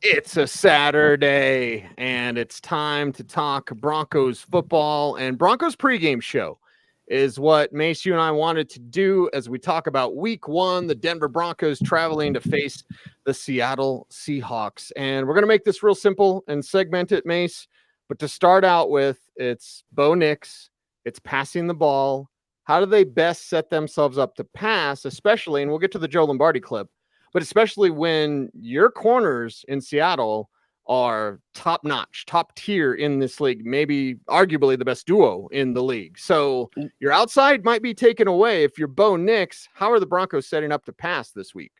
It's a Saturday, and it's time to talk Broncos football. And Broncos pregame show is what Mace, you and I wanted to do as we talk about week one, the Denver Broncos traveling to face the Seattle Seahawks. And we're going to make this real simple and segment it, Mace. But to start out with, it's Bo Nix, it's passing the ball. How do they best set themselves up to pass, especially, and we'll get to the Joe Lombardi clip, but especially when your corners in Seattle are top notch, top tier in this league, maybe arguably the best duo in the league. So your outside might be taken away. If you're Bo Nix, how are the Broncos setting up to pass this week?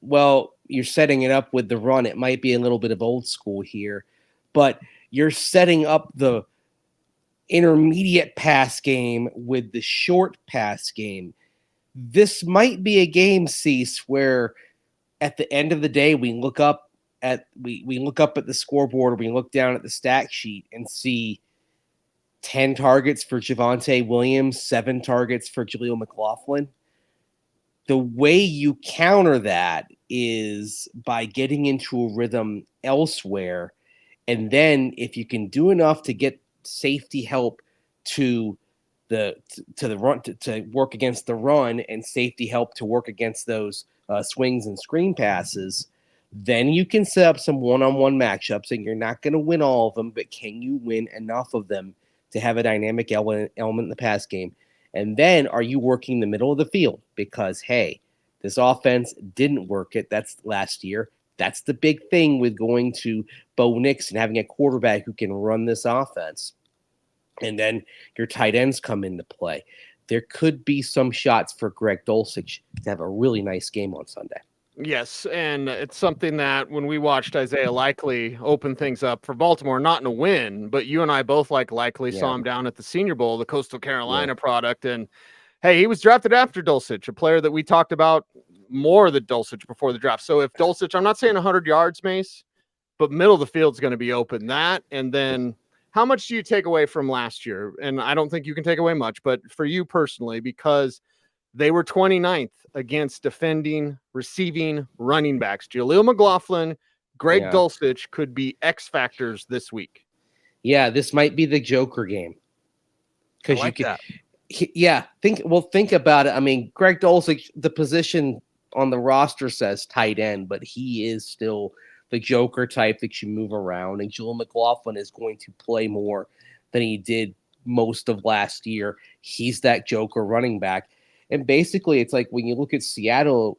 Well, you're setting it up with the run. It might be a little bit of old school here, but you're setting up the intermediate pass game with the short pass game. This might be a game, Cease, where at the end of the day we look up at the scoreboard, we look down at the stat sheet and see 10 targets for Javonte Williams, 7 targets for Jaleel McLaughlin. The way you counter that is by getting into a rhythm elsewhere. And then if you can do enough to get safety help to the run to work against the run and safety help to work against those swings and screen passes, then you can set up some one-on-one matchups, and you're not going to win all of them, but can you win enough of them to have a dynamic element in the pass game? And then are you working the middle of the field? Because, hey, this offense didn't work it. That's last year. That's the big thing with going to Bo Nix and having a quarterback who can run this offense. And then your tight ends come into play. There could be some shots for Greg Dulcich to have a really nice game on Sunday. Yes, and it's something that when we watched Isaiah Likely open things up for Baltimore, not in a win, but you and I both Likely saw him down at the Senior Bowl, the Coastal Carolina product. And hey, he was drafted after Dulcich, a player that we talked about more than Dulcich before the draft. So if Dulcich, I'm not saying 100 yards, Mace, but middle of the field's going to be open. That, and then how much do you take away from last year? And I don't think you can take away much, but for you personally, because they were 29th against defending, receiving running backs. Jaleel McLaughlin, Greg Dulcich could be X factors this week. Yeah, this might be the Joker game. Because you can, think about it. I mean, Greg Dulcich, the position on the roster says tight end, but he is still the Joker type that you move around. And Jaleel McLaughlin is going to play more than he did most of last year. He's that Joker running back. And basically, it's like when you look at Seattle,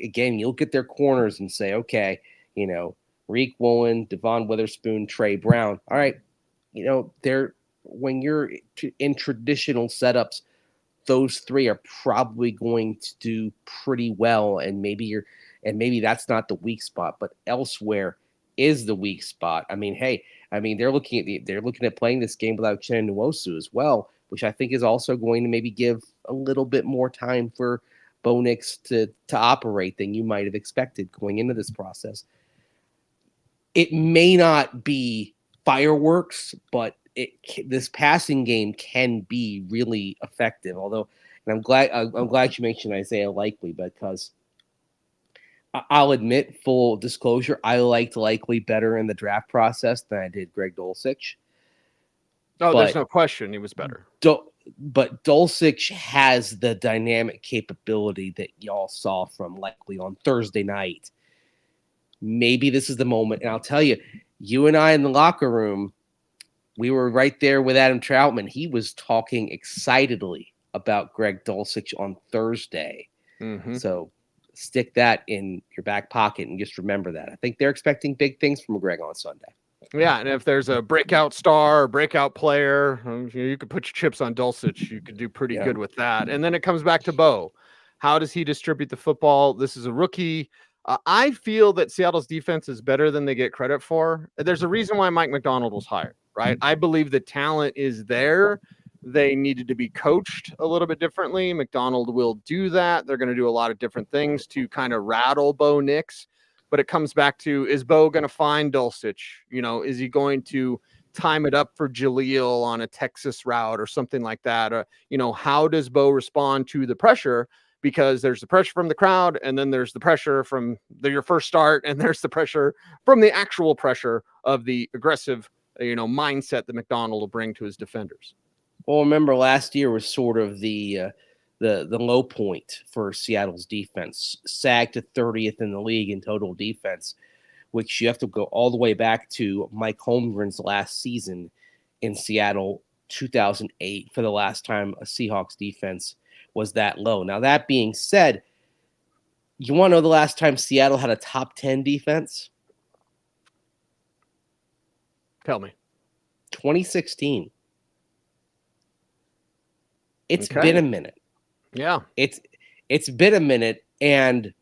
again, you look at their corners and say, okay, Reek Woolen, Devon Witherspoon, Trey Brown. All right, when you're in traditional setups, those three are probably going to do pretty well. And maybe that's not the weak spot, but elsewhere is the weak spot. I mean, they're looking at playing this game without Chen Nwosu as well, which I think is also going to maybe give a little bit more time for Bo Nix to operate than you might have expected going into this process. It may not be fireworks, but this passing game can be really effective. Although, and I'm glad you mentioned Isaiah Likely, because I'll admit, full disclosure, I liked Likely better in the draft process than I did Greg Dulcich. Oh, there's no question he was better. But Dulcich has the dynamic capability that y'all saw from Likely on Thursday night. Maybe this is the moment. And I'll tell you, you and I in the locker room, we were right there with Adam Troutman. He was talking excitedly about Greg Dulcich on Thursday. Mm-hmm. So stick that in your back pocket and just remember that. I think they're expecting big things from Greg on Sunday. Yeah, and if there's a breakout star or breakout player, you could put your chips on Dulcich. You could do pretty good with that. And then it comes back to Bo. How does he distribute the football? This is a rookie. I feel that Seattle's defense is better than they get credit for. There's a reason why Mike Macdonald was hired, right? I believe the talent is there. They needed to be coached a little bit differently. Macdonald will do that. They're going to do a lot of different things to kind of rattle Bo Nix. But it comes back to, is Bo going to find Dulcich? Is he going to time it up for Jaleel on a Texas route or something like that? Or, how does Bo respond to the pressure? because there's the pressure from the crowd, and then there's the pressure from your first start, and there's the pressure from the actual pressure of the aggressive, mindset that McDonald will bring to his defenders. Well, remember last year was sort of the low point for Seattle's defense, sagged to 30th in the league in total defense, which you have to go all the way back to Mike Holmgren's last season in Seattle, 2008, for the last time a Seahawks defense was that low. Now, that being said, you want to know the last time Seattle had a top 10 defense? Tell me. 2016. It's been a minute. Yeah. It's been a minute, and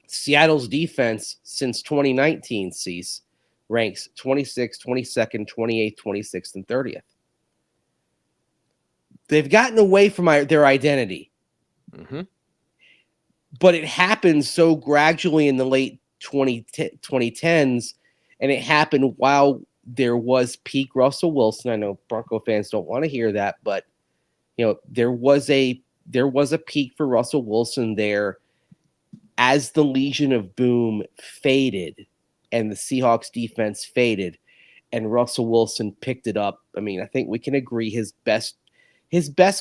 Seattle's defense since 2019 ranks 26th, 22nd, 28th, 26th, and 30th. They've gotten away from their identity. Mm-hmm. But it happened so gradually in the late 2010s, and it happened while there was peak Russell Wilson. I know Bronco fans don't want to hear that, but there was a peak for Russell Wilson there as the Legion of Boom faded and the Seahawks defense faded, and Russell Wilson picked it up. I mean, I think we can agree his best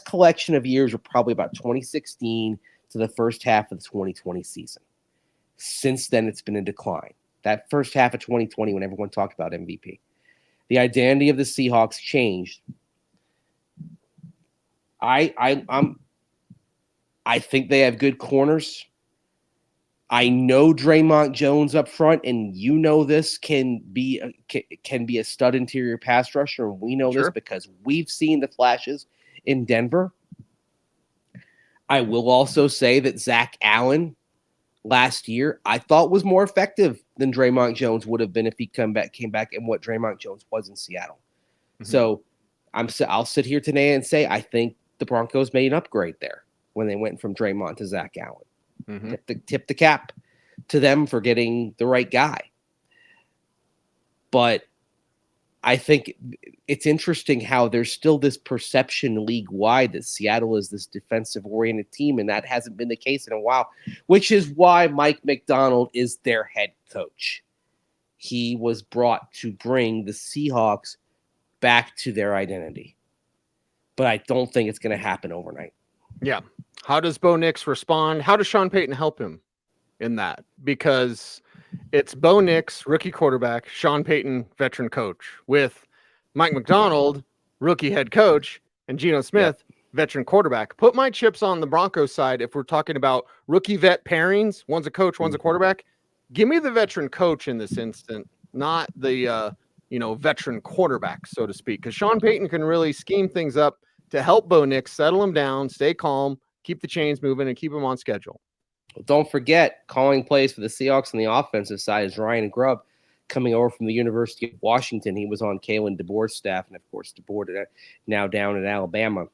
collection of years were probably about 2016 to the first half of the 2020 season. Since then, it's been a decline. That first half of 2020, when everyone talked about MVP, the identity of the Seahawks changed. I think they have good corners. I know Draymond Jones up front, and this can be a stud interior pass rusher, and we know this because we've seen the flashes in Denver. I will also say that Zach Allen last year I thought was more effective than Draymond Jones would have been if he came back and what Draymond Jones was in Seattle. Mm-hmm. So I'll sit here today and say I think the Broncos made an upgrade there when they went from Draymond to Zach Allen. Mm-hmm. Tip the cap to them for getting the right guy. But I think it's interesting how there's still this perception league-wide that Seattle is this defensive-oriented team, and that hasn't been the case in a while, which is why Mike McDonald is their head coach. He was brought to bring the Seahawks back to their identity. But I don't think it's going to happen overnight. Yeah. How does Bo Nix respond? How does Sean Payton help him in that? Because it's Bo Nix, rookie quarterback, Sean Payton, veteran coach, with Mike McDonald, rookie head coach, and Geno Smith, veteran quarterback. Put my chips on the Broncos side if we're talking about rookie vet pairings. One's a coach, one's a quarterback. Give me the veteran coach in this instant, not the veteran quarterback, so to speak, because Sean Payton can really scheme things up to help Bo Nix settle him down, stay calm, keep the chains moving, and keep him on schedule. Well, don't forget, calling plays for the Seahawks on the offensive side is Ryan Grubb, coming over from the University of Washington. He was on Kalen DeBoer's staff, and of course, DeBoer now down in Alabama.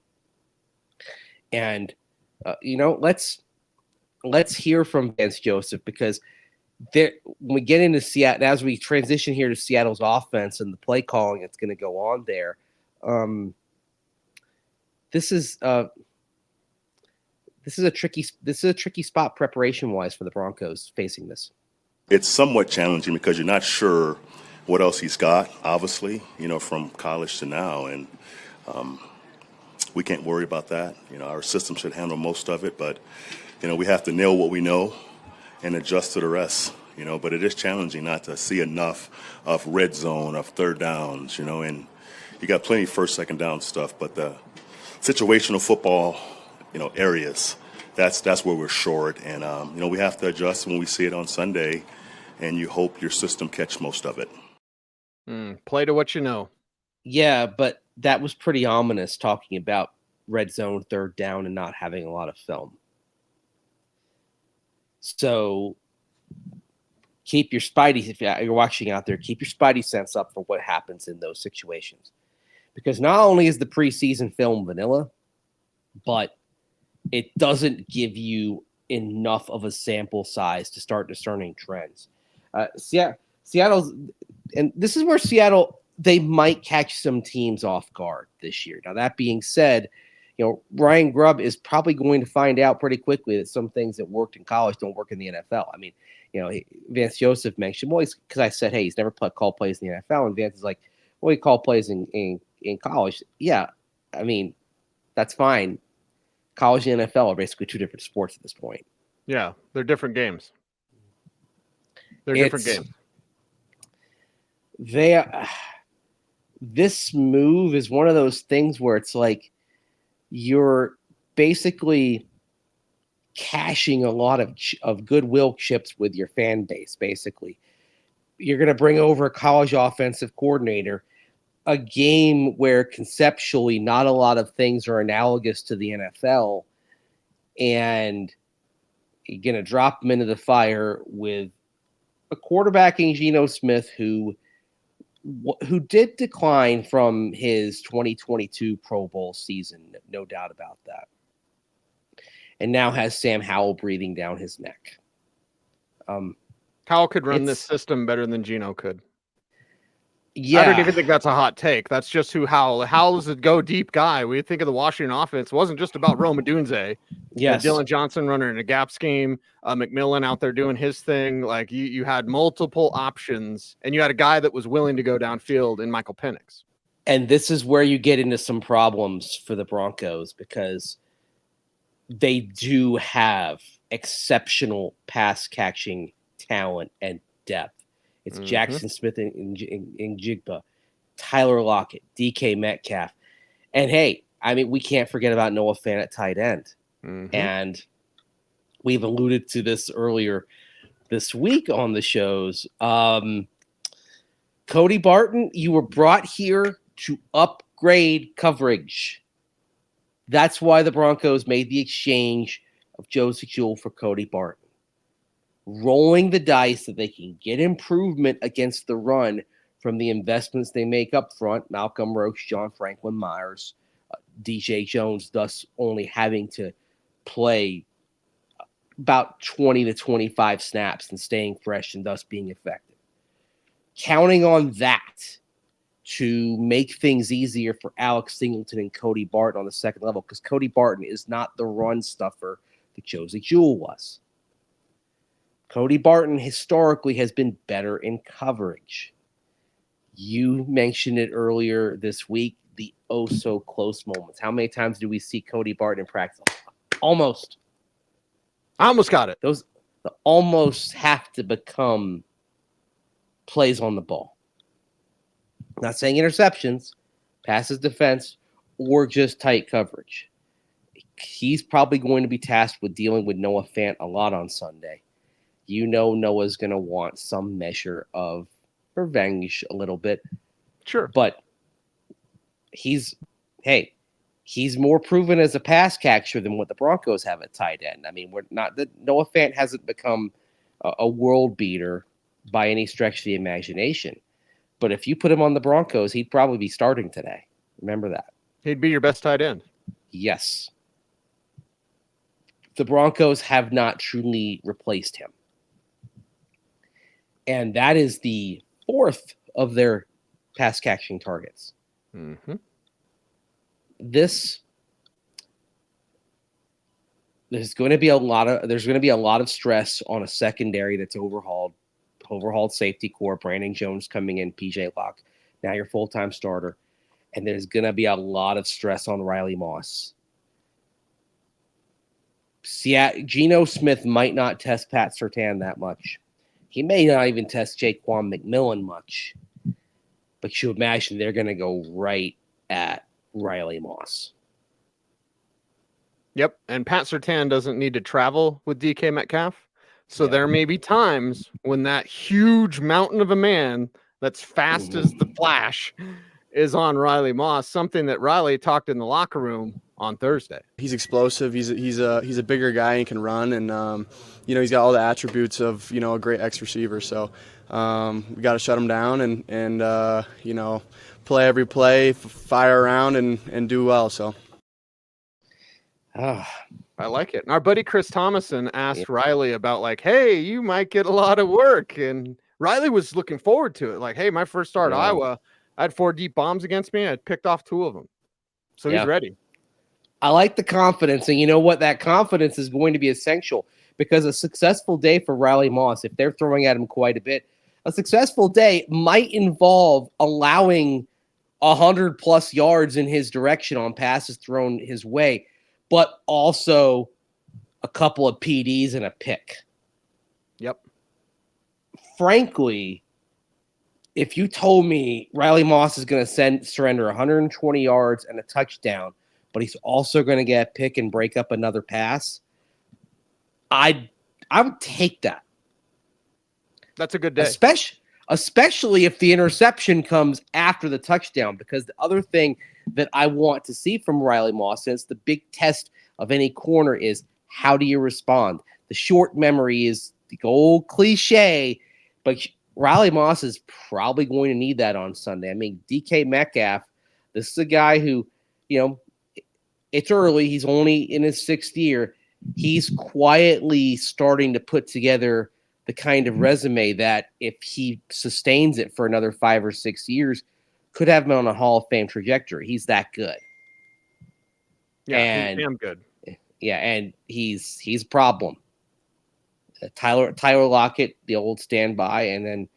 And let's hear from Vance Joseph, because when we get into Seattle, as we transition here to Seattle's offense and the play calling that's going to go on there, this is a tricky spot preparation wise for the Broncos facing this. It's somewhat challenging because you're not sure what else he's got, obviously, from college to now. And we can't worry about that. Our system should handle most of it, but, we have to nail what we know and adjust to the rest, but it is challenging not to see enough of red zone, of third downs, and you got plenty of first, second down stuff, but the situational football, areas, that's where we're short. And, we have to adjust when we see it on Sunday, and you hope your system catch most of it. Play to what you know. Yeah, but that was pretty ominous, talking about red zone, third down, and not having a lot of film. So keep your spidey, if you're watching out there, keep your spidey sense up for what happens in those situations. Because not only is the preseason film vanilla, but it doesn't give you enough of a sample size to start discerning trends. Seattle's, and this is where Seattle, they might catch some teams off guard this year. Now, that being said, Ryan Grubb is probably going to find out pretty quickly that some things that worked in college don't work in the NFL. I mean, Vance Joseph mentioned, well, because I said, hey, he's never called plays in the NFL. And Vance is like, well, he called plays in college. Yeah, I mean, that's fine. College and NFL are basically two different sports at this point. Yeah, they're different games. Different games. This move is one of those things where it's like you're basically cashing a lot of goodwill chips with your fan base. Basically, you're going to bring over a college offensive coordinator, a game where conceptually not a lot of things are analogous to the NFL, and you're going to drop him into the fire with a quarterbacking Geno Smith who did decline from his 2022 Pro Bowl season, no doubt about that, and now has Sam Howell breathing down his neck. Howell could run this system better than Geno could. Yeah. I don't even think that's a hot take. That's just who Howell is a go deep guy. We think of the Washington offense. It wasn't just about Rome Odunze. Yes. Dylan Johnson running in a gap scheme. McMillan out there doing his thing. Like you had multiple options, and you had a guy that was willing to go downfield in Michael Penix. And this is where you get into some problems for the Broncos because they do have exceptional pass catching talent and depth. It's Jackson Smith and Jigba, Tyler Lockett, DK Metcalf. And hey, I mean, we can't forget about Noah Fant at tight end. And we've alluded to this earlier this week on the shows. Cody Barton, you were brought here to upgrade coverage. That's why the Broncos made the exchange of Joseph Jewell for Cody Barton. Rolling the dice that they can get improvement against the run from the investments they make up front. Malcolm Roach, John Franklin Myers, DJ Jones, thus only having to play about 20 to 25 snaps and staying fresh and thus being effective. Counting on that to make things easier for Alex Singleton and Cody Barton on the second level, because Cody Barton is not the run stuffer that Joseph Jewell was. Cody Barton historically has been better in coverage. You mentioned it earlier this week, the oh-so-close moments. How many times do we see Cody Barton in practice? Almost. I almost got it. The almost have to become plays on the ball. Not saying interceptions, passes defense, or just tight coverage. He's probably going to be tasked with dealing with Noah Fant a lot on Sunday. Noah's going to want some measure of revenge a little bit. Sure. But he's more proven as a pass catcher than what the Broncos have at tight end. I mean, Noah Fant hasn't become a world beater by any stretch of the imagination. But if you put him on the Broncos, he'd probably be starting today. Remember that. He'd be your best tight end. Yes. The Broncos have not truly replaced him. And that is the fourth of their pass catching targets. There's going to be a lot of stress on a secondary that's overhauled safety core. Brandon Jones coming in, PJ Locke, now your full-time starter. And there's going to be a lot of stress on Riley Moss. Geno Smith might not test Pat Surtain that much. He may not even test Jaquan McMillan much. But you imagine they're going to go right at Riley Moss. Yep, and Pat Surtain doesn't need to travel with DK Metcalf. So there may be times when that huge mountain of a man that's fast as the Flash is on Riley Moss, something that Riley talked in the locker room on Thursday. He's explosive. He's a bigger guy and can run, and he's got all the attributes of a great X receiver. So we got to shut him down and play every play, fire around, and do well. So. I like it. And our buddy Chris Thomason asked Riley about hey, you might get a lot of work. And Riley was looking forward to it. Like, hey, my first start at Iowa, I had 4 deep bombs against me. I picked off 2 of them. So he's ready. I like the confidence, and you know what? That confidence is going to be essential because a successful day for Riley Moss, if they're throwing at him quite a bit, a successful day might involve allowing 100+ yards in his direction on passes thrown his way, but also a couple of PDs and a pick. Yep. Frankly, if you told me Riley Moss is going to surrender 120 yards and a touchdown, but he's also going to get a pick and break up another pass, I would take that. That's a good day. Especially if the interception comes after the touchdown, because the other thing that I want to see from Riley Moss, and it's the big test of any corner, is how do you respond? The short memory is the old cliche, but Riley Moss is probably going to need that on Sunday. I mean, DK Metcalf, this is a guy who, it's early. He's only in his 6th year. He's quietly starting to put together the kind of resume that, if he sustains it for another 5 or 6 years, could have him on a Hall of Fame trajectory. He's that good. Yeah, he's damn good. Yeah, and he's a problem. Tyler Lockett, the old standby, and then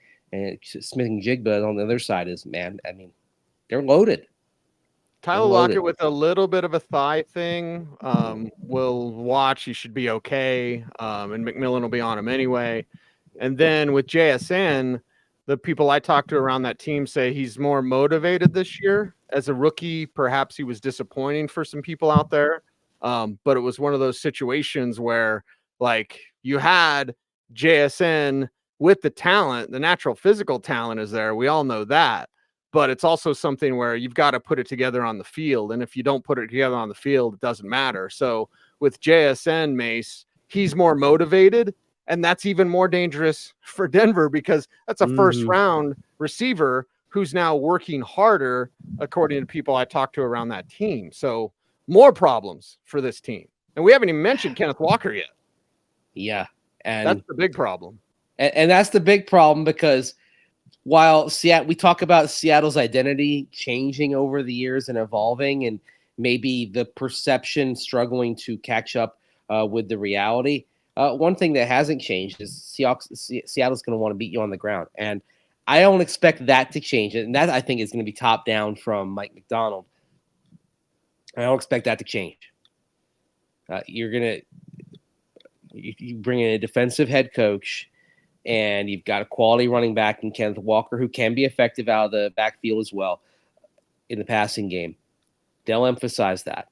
Smith and Jigba on the other side is, man, I mean, they're loaded. Tyler Lockett with a little bit of a thigh thing. We'll watch. He should be okay. And McMillan will be on him anyway. And then with JSN, the people I talked to around that team say he's more motivated this year. As a rookie, perhaps he was disappointing for some people out there. But it was one of those situations where, like, you had JSN with the talent, the natural physical talent is there. We all know that. But it's also something where you've got to put it together on the field. And if you don't put it together on the field, it doesn't matter. So with JSN, Mace, he's more motivated. And that's even more dangerous for Denver because that's a first-round receiver who's now working harder, according to people I talked to around that team. So more problems for this team. And we haven't even mentioned Kenneth Walker yet. Yeah. And that's the big problem. And that's the big problem because while we talk about Seattle's identity changing over the years and evolving, and maybe the perception struggling to catch up with the reality, one thing that hasn't changed is Seattle's going to want to beat you on the ground. And I don't expect that to change. And that, I think, is going to be top down from Mike McDonald. I don't expect that to change. You bring in a defensive head coach, and you've got a quality running back in Kenneth Walker who can be effective out of the backfield as well in the passing game. They'll emphasize that.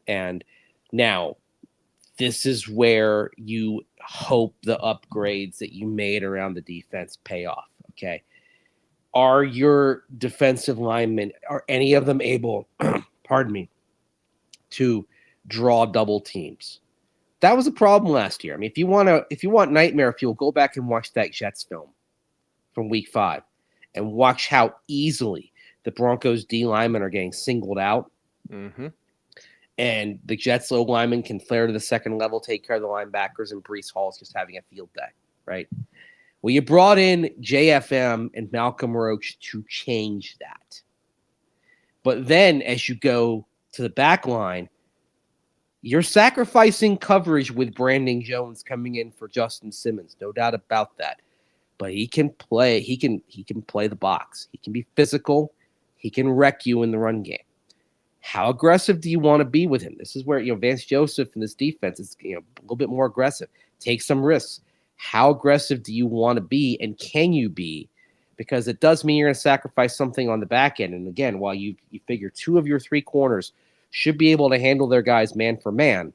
And now, this is where you hope the upgrades that you made around the defense pay off, okay? Are your defensive linemen, are any of them able, pardon me, to draw double teams? That was a problem last year. I mean, if you want nightmare fuel, go back and watch that Jets film from Week 5 and watch how easily the Broncos D linemen are getting singled out. Mm-hmm. And the Jets low linemen can flare to the second level, take care of the linebackers, and Breece Hall's just having a field day, right? Well, you brought in JFM and Malcolm Roach to change that. But then as you go to the back line, you're sacrificing coverage with Brandon Jones coming in for Justin Simmons, no doubt about that. But he can play. He can play the box. He can be physical. He can wreck you in the run game. How aggressive do you want to be with him? This is where Vance Joseph and this defense is a little bit more aggressive. Take some risks. How aggressive do you want to be, and can you be? Because it does mean you're going to sacrifice something on the back end. And again, while you figure 2 of your 3 corners should be able to handle their guys man for man,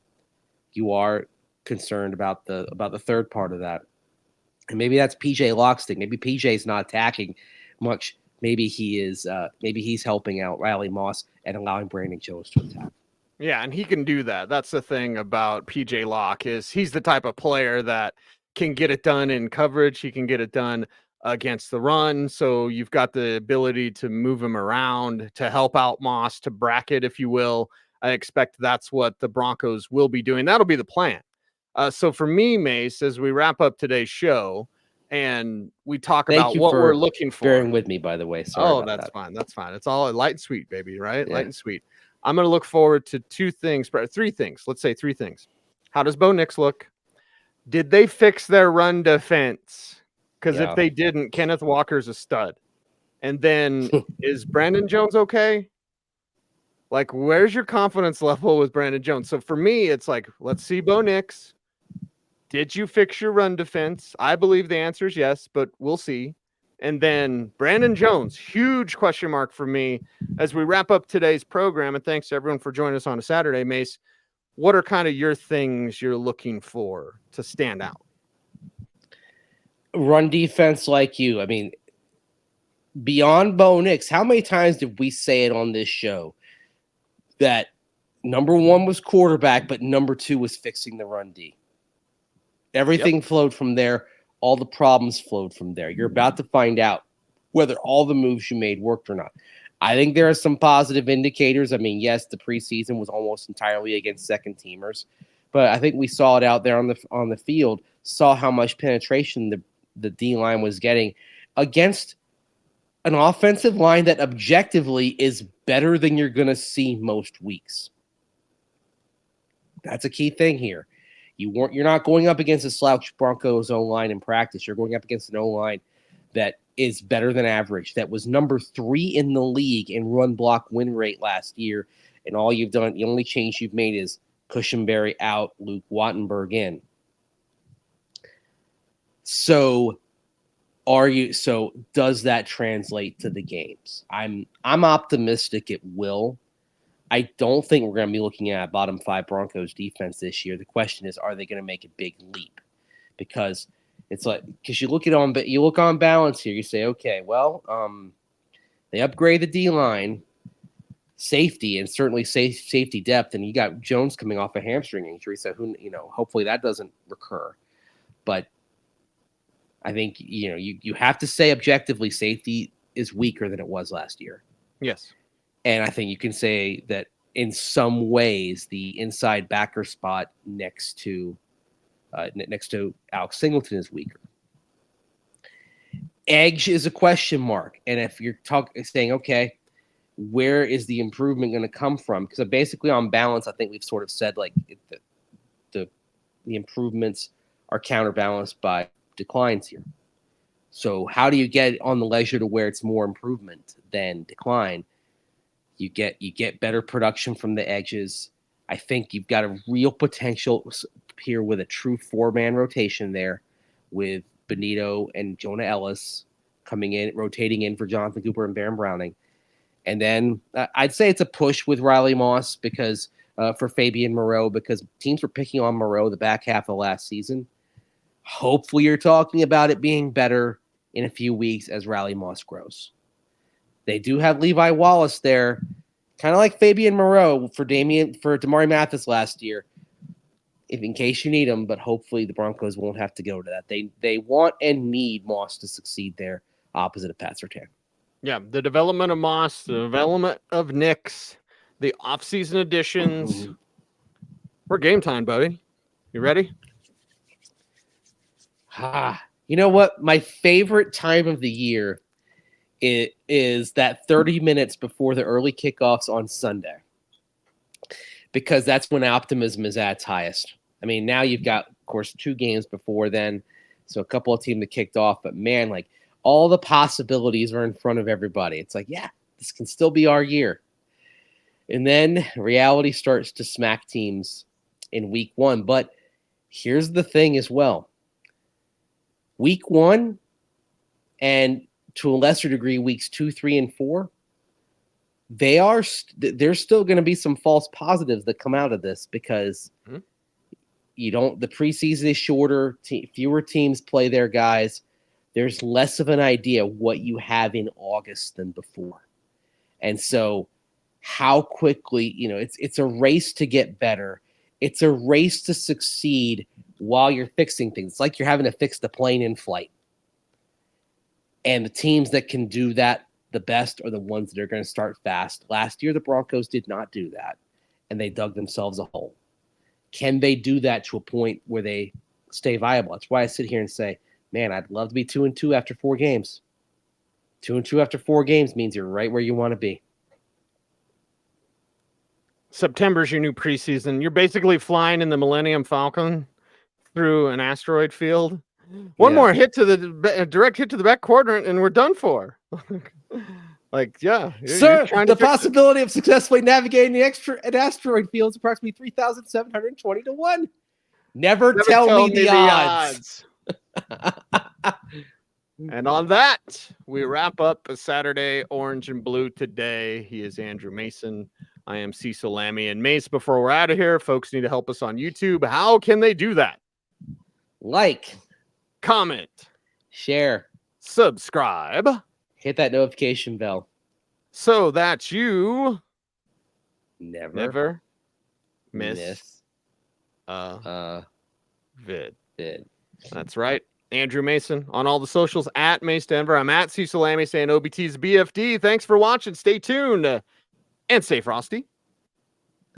you are concerned about the third part of that. And maybe that's PJ Lockstick. Maybe PJ's not attacking much. Maybe he is. Maybe he's helping out Riley Moss and allowing Brandon Jones to attack. Yeah, and he can do that. That's the thing about PJ Locke is he's the type of player that can get it done in coverage. He can get it done against the run. So you've got the ability to move him around, to help out Moss, to bracket, if you will. I expect that's what the Broncos will be doing. That'll be the plan. So for me, Mace, as we wrap up today's show and we talk about what we're looking for. Bearing with me, by the way. Sorry about that's that. fine. That's fine. It's all light and sweet, baby, right? Yeah. Light and sweet. I'm going to look forward to three things. Let's say three things. How does Bo Nix look? Did they fix their run defense? Because if they didn't, Kenneth Walker's a stud. And then is Brandon Jones okay? Like, where's your confidence level with Brandon Jones? So for me, it's like, let's see Bo Nix. Did you fix your run defense? I believe the answer is yes, but we'll see. And then Brandon Jones, huge question mark for me as we wrap up today's program. And thanks to everyone for joining us on a Saturday, Mace. What are kind of your things you're looking for to stand out? Run defense like you. I mean, beyond Bo Nix, how many times did we say it on this show that number one was quarterback, but number two was fixing the run D? Everything flowed from there. All the problems flowed from there. You're about to find out whether all the moves you made worked or not. I think there are some positive indicators. I mean, yes, the preseason was almost entirely against second teamers, but I think we saw it out there on the field, saw how much penetration the D line was getting against an offensive line that objectively is better than you're going to see most weeks. That's a key thing here. You're not going up against a slouch Broncos O-line in practice. You're going up against an O-line that is better than average, that was number 3 in the league in run block win rate last year. And all you've done, the only change you've made is Cushenberry out, Luke Wattenberg in. So does that translate to the games? I'm optimistic it will. I don't think we're going to be looking at a bottom 5 Broncos defense this year. The question is, are they going to make a big leap? Because you look on balance here, you say, okay, well, they upgrade the D line, safety, and certainly safety depth, and you got Jones coming off a hamstring injury, so hopefully that doesn't recur. But I think you have to say objectively, safety is weaker than it was last year. Yes. And I think you can say that in some ways, the inside backer spot next to Alex Singleton is weaker. Edge is a question mark. And if you're saying, okay, where is the improvement going to come from? Because basically on balance, I think we've sort of said like the improvements are counterbalanced by declines here. So how do you get on the ledger to where it's more improvement than decline? You get better production from the edges. I think you've got a real potential here with a true 4-man rotation there with Benito and Jonah Ellis coming in, rotating in for Jonathan Cooper and Baron Browning. And then I'd say it's a push with Riley Moss because for Fabian Moreau, because teams were picking on Moreau the back half of last season. Hopefully you're talking about it being better in a few weeks as Riley Moss grows. They do have Levi Wallace there, kind of like Fabian Moreau for Damari Mathis last year, in case you need him. But hopefully the Broncos won't have to go to that. They want and need Moss to succeed there, opposite of Pat Surtain. Yeah, the development of Moss, the development of Nix, the offseason additions. We're game time, buddy. You ready? You know what? My favorite time of the year is that 30 minutes before the early kickoffs on Sunday, because that's when optimism is at its highest. I mean, now you've got, of course, 2 games before then, so a couple of teams that kicked off, but man, like all the possibilities are in front of everybody. It's like, yeah, this can still be our year. And then reality starts to smack teams in week 1. But here's the thing as well. Week 1 and to a lesser degree, weeks 2, 3, and 4, there's still going to be some false positives that come out of this because the preseason is shorter, fewer teams play their guys. There's less of an idea what you have in August than before. And so how quickly, it's a race to get better. It's a race to succeed while you're fixing things. It's like you're having to fix the plane in flight. And the teams that can do that the best are the ones that are going to start fast. Last year, the Broncos did not do that, and they dug themselves a hole. Can they do that to a point where they stay viable? That's why I sit here and say, man, I'd love to be 2-2 after 4 games. 2-2 after 4 games means you're right where you want to be. September's your new preseason. You're basically flying in the Millennium Falcon through an asteroid field. One more hit to the direct hit to the back quadrant, and we're done for. Sir, the possibility of successfully navigating an asteroid field is approximately 3,720 to 1. Never tell me the odds. And on that, we wrap up a Saturday Orange and Blue today. He is Andrew Mason. I am Cecil Lammey. And Mace, before we're out of here, folks need to help us on YouTube. How can they do that? Like, comment, share, subscribe, hit that notification bell so that you never miss a vid. vid. That's right. Andrew Mason on all the socials at Mace Denver. I'm at Cecil Lammey saying OBT's BFD. Thanks for watching. Stay tuned and stay frosty.